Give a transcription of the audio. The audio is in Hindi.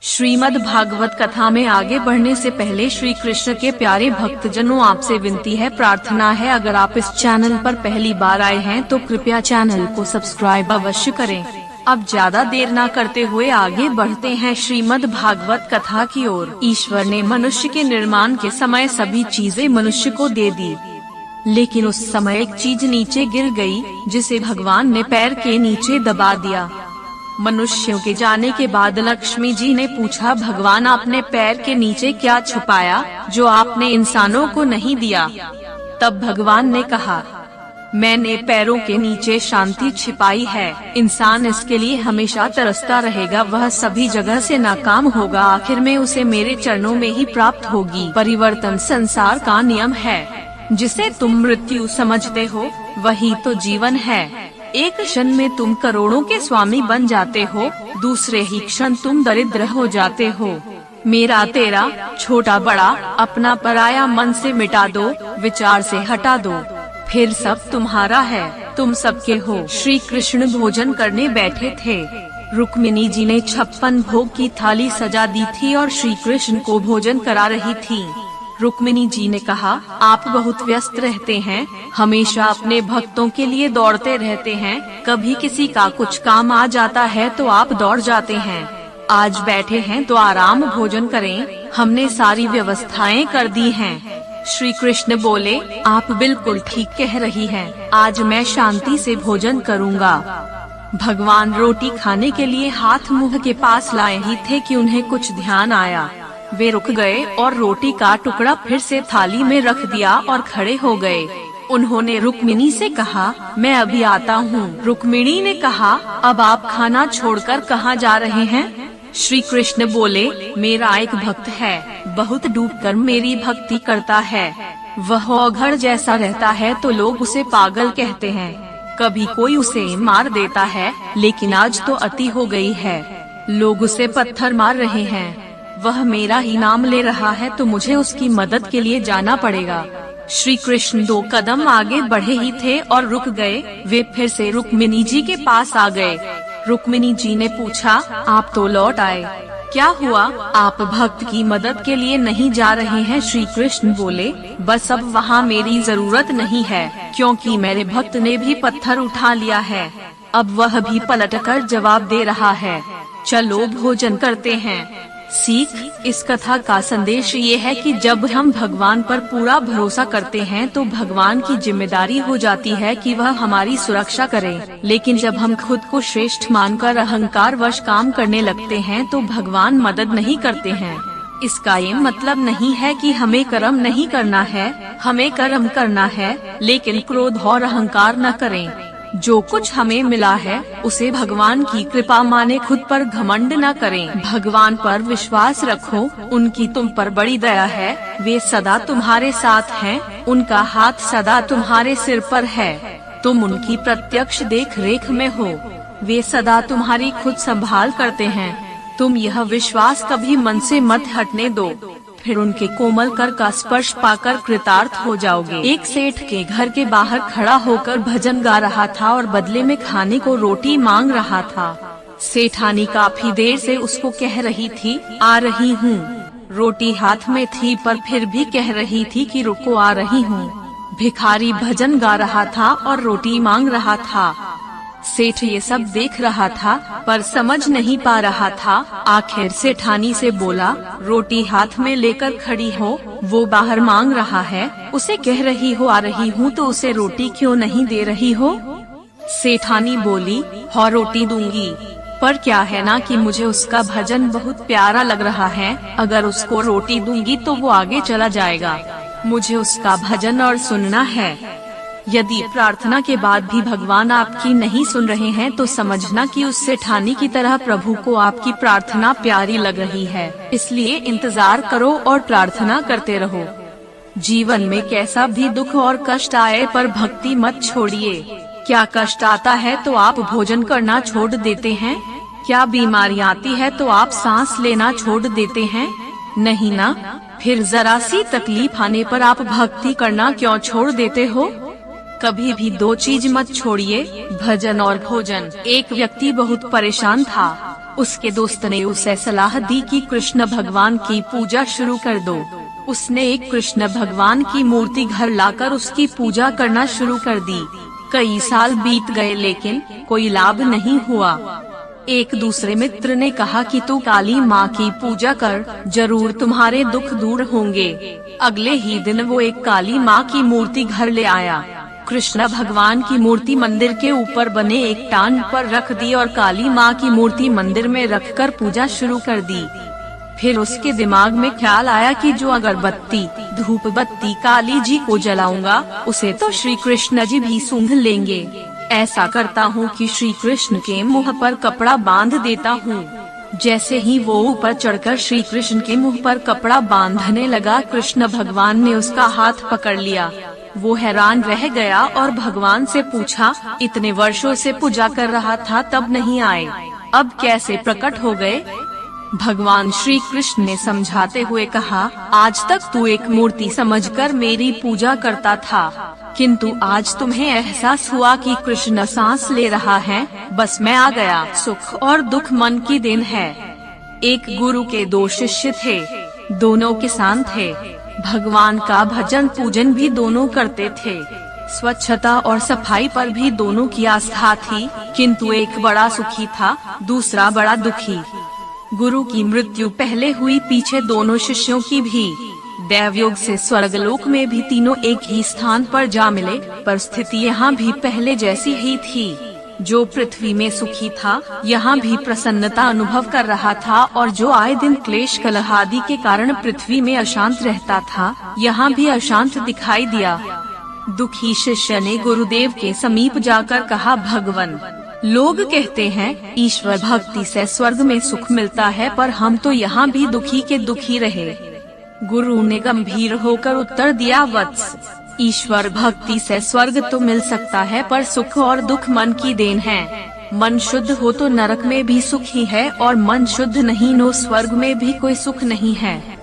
श्रीमद् भागवत कथा में आगे बढ़ने से पहले श्री कृष्ण के प्यारे भक्तजनों, आपसे विनती है, प्रार्थना है, अगर आप इस चैनल पर पहली बार आए हैं तो कृपया चैनल को सब्सक्राइब अवश्य करें। अब ज्यादा देर न करते हुए आगे बढ़ते हैं श्रीमद् भागवत कथा की ओर। ईश्वर ने मनुष्य के निर्माण के समय सभी चीजें मनुष्य को दे दी, लेकिन उस समय एक चीज नीचे गिर गई, जिसे भगवान ने पैर के नीचे दबा दिया। मनुष्यों के जाने के बाद लक्ष्मी जी ने पूछा, भगवान आपने पैर के नीचे क्या छुपाया जो आपने इंसानों को नहीं दिया? तब भगवान ने कहा, मैंने पैरों के नीचे शांति छिपाई है। इंसान इसके लिए हमेशा तरसता रहेगा, वह सभी जगह से नाकाम होगा, आखिर में उसे मेरे चरणों में ही प्राप्त होगी। परिवर्तन संसार का नियम है, जिसे तुम मृत्यु समझते हो वही तो जीवन है। एक क्षण में तुम करोड़ों के स्वामी बन जाते हो, दूसरे ही क्षण तुम दरिद्र हो जाते हो। मेरा तेरा, छोटा बड़ा, अपना पराया मन से मिटा दो, विचार से हटा दो, फिर सब तुम्हारा है, तुम सबके हो। श्री कृष्ण भोजन करने बैठे थे। रुक्मिणी जी ने 56 भोग की थाली सजा दी थी और श्री कृष्ण को भोजन करा रही थी। रुक्मिणी जी ने कहा, आप बहुत व्यस्त रहते हैं, हमेशा अपने भक्तों के लिए दौड़ते रहते हैं, कभी किसी का कुछ काम आ जाता है तो आप दौड़ जाते हैं। आज बैठे हैं तो आराम भोजन करें, हमने सारी व्यवस्थाएं कर दी हैं। श्री कृष्ण बोले, आप बिल्कुल ठीक कह रही हैं, आज मैं शांति से भोजन करूँगा। भगवान रोटी खाने के लिए हाथ मुंह के पास लाए ही थे कि उन्हें कुछ ध्यान आया। वे रुक गए और रोटी का टुकड़ा फिर से थाली में रख दिया और खड़े हो गए। उन्होंने रुक्मिणी से कहा, मैं अभी आता हूँ। रुक्मिणी ने कहा, अब आप खाना छोड़कर कहाँ जा रहे हैं? श्री कृष्ण बोले, मेरा एक भक्त है, बहुत डूबकर मेरी भक्ति करता है। वह औघड़ जैसा रहता है तो लोग उसे पागल कहते हैं, कभी कोई उसे मार देता है, लेकिन आज तो अति हो गई है, लोग उसे पत्थर मार रहे हैं। वह मेरा ही नाम ले रहा है तो मुझे उसकी मदद के लिए जाना पड़ेगा। श्री कृष्ण 2 कदम आगे बढ़े ही थे और रुक गए। वे फिर से रुक्मिणी जी के पास आ गए। रुक्मिणी जी ने पूछा, आप तो लौट आए, क्या हुआ? आप भक्त की मदद के लिए नहीं जा रहे हैं? श्री कृष्ण बोले, बस अब वहाँ मेरी जरूरत नहीं है, क्योंकि मेरे भक्त ने भी पत्थर उठा लिया है। अब वह भी पलटकर जवाब दे रहा है, चलो भोजन करते हैं। सीख, इस कथा का संदेश ये है कि जब हम भगवान पर पूरा भरोसा करते हैं तो भगवान की जिम्मेदारी हो जाती है कि वह हमारी सुरक्षा करे, लेकिन जब हम खुद को श्रेष्ठ मानकर अहंकार वश काम करने लगते हैं तो भगवान मदद नहीं करते हैं। इसका ये मतलब नहीं है कि हमें कर्म नहीं करना है, हमें कर्म करना है, लेकिन क्रोध और अहंकार न करें। जो कुछ हमें मिला है उसे भगवान की कृपा माने, खुद पर घमंड न करें। भगवान पर विश्वास रखो, उनकी तुम पर बड़ी दया है, वे सदा तुम्हारे साथ हैं, उनका हाथ सदा तुम्हारे सिर पर है, तुम उनकी प्रत्यक्ष देख रेख में हो, वे सदा तुम्हारी खुद संभाल करते हैं। तुम यह विश्वास कभी मन से मत हटने दो, फिर उनके कोमल कर का स्पर्श पाकर कृतार्थ हो जाओगे। एक सेठ के घर के बाहर खड़ा होकर भजन गा रहा था और बदले में खाने को रोटी मांग रहा था। सेठानी काफी देर से उसको कह रही थी, आ रही हूँ। रोटी हाथ में थी पर फिर भी कह रही थी कि रुको, आ रही हूँ। भिखारी भजन गा रहा था और रोटी मांग रहा था। सेठ ये सब देख रहा था पर समझ नहीं पा रहा था। आखिर सेठानी से बोला, रोटी हाथ में लेकर खड़ी हो, वो बाहर मांग रहा है, उसे कह रही हो आ रही हूँ, तो उसे रोटी क्यों नहीं दे रही हो? सेठानी बोली, हाँ रोटी दूंगी, पर क्या है ना कि मुझे उसका भजन बहुत प्यारा लग रहा है, अगर उसको रोटी दूंगी तो वो आगे चला जाएगा, मुझे उसका भजन और सुनना है। यदि प्रार्थना के बाद भी भगवान आपकी नहीं सुन रहे हैं तो समझना कि उस सेठानी की तरह प्रभु को आपकी प्रार्थना प्यारी लग रही है, इसलिए इंतजार करो और प्रार्थना करते रहो। जीवन में कैसा भी दुख और कष्ट आए पर भक्ति मत छोड़िए। क्या कष्ट आता है तो आप भोजन करना छोड़ देते हैं? क्या बीमारी आती है तो आप सांस लेना छोड़ देते हैं? नहीं ना, फिर जरा सी तकलीफ आने पर आप भक्ति करना क्यों छोड़ देते हो? कभी भी 2 चीज मत छोड़िए, भजन और भोजन। एक व्यक्ति बहुत परेशान था, उसके दोस्त ने उसे सलाह दी कि कृष्ण भगवान की पूजा शुरू कर दो। उसने एक कृष्ण भगवान की मूर्ति घर लाकर उसकी पूजा करना शुरू कर दी। कई साल बीत गए लेकिन कोई लाभ नहीं हुआ। एक दूसरे मित्र ने कहा कि तू काली माँ की पूजा कर, जरूर तुम्हारे दुख दूर होंगे। अगले ही दिन वो एक काली माँ की मूर्ति घर ले आया। कृष्ण भगवान की मूर्ति मंदिर के ऊपर बने एक टांड पर रख दी और काली माँ की मूर्ति मंदिर में रखकर पूजा शुरू कर दी। फिर उसके दिमाग में ख्याल आया कि जो अगरबत्ती धूप बत्ती काली जी को जलाऊंगा उसे तो श्री कृष्ण जी भी सूंघ लेंगे। ऐसा करता हूँ कि श्री कृष्ण के मुंह पर कपड़ा बांध देता हूँ। जैसे ही वो ऊपर चढ़कर श्री कृष्ण के मुंह पर कपड़ा बांधने लगा, कृष्ण भगवान ने उसका हाथ पकड़ लिया। वो हैरान रह गया और भगवान से पूछा, इतने वर्षों से पूजा कर रहा था तब नहीं आए, अब कैसे प्रकट हो गए? भगवान श्री कृष्ण ने समझाते हुए कहा, आज तक तू एक मूर्ति समझकर मेरी पूजा करता था, किंतु आज तुम्हें एहसास हुआ कि कृष्ण सांस ले रहा है, बस मैं आ गया। सुख और दुख मन की देन है। एक गुरु के 2 शिष्य थे, दोनों किसान थे। भगवान का भजन पूजन भी दोनों करते थे। स्वच्छता और सफाई पर भी दोनों की आस्था थी, किंतु एक बड़ा सुखी था, दूसरा बड़ा दुखी। गुरु की मृत्यु पहले हुई, पीछे दोनों शिष्यों की भी। दैवयोग से स्वर्गलोक में भी तीनों एक ही स्थान पर जा मिले, पर स्थिति यहाँ भी पहले जैसी ही थी। जो पृथ्वी में सुखी था, यहाँ भी प्रसन्नता अनुभव कर रहा था, और जो आए दिन क्लेश कलह आदि के कारण पृथ्वी में अशांत रहता था, यहाँ भी अशांत दिखाई दिया। दुखी शिष्य ने गुरुदेव के समीप जाकर कहा, भगवन, लोग कहते हैं ईश्वर भक्ति से स्वर्ग में सुख मिलता है, पर हम तो यहाँ भी दुखी के दुखी रहे। गुरु ने गंभीर होकर उत्तर दिया, वत्स, ईश्वर भक्ति से स्वर्ग तो मिल सकता है, पर सुख और दुख मन की देन है। मन शुद्ध हो तो नरक में भी सुख ही है, और मन शुद्ध नहीं हो स्वर्ग में भी कोई सुख नहीं है।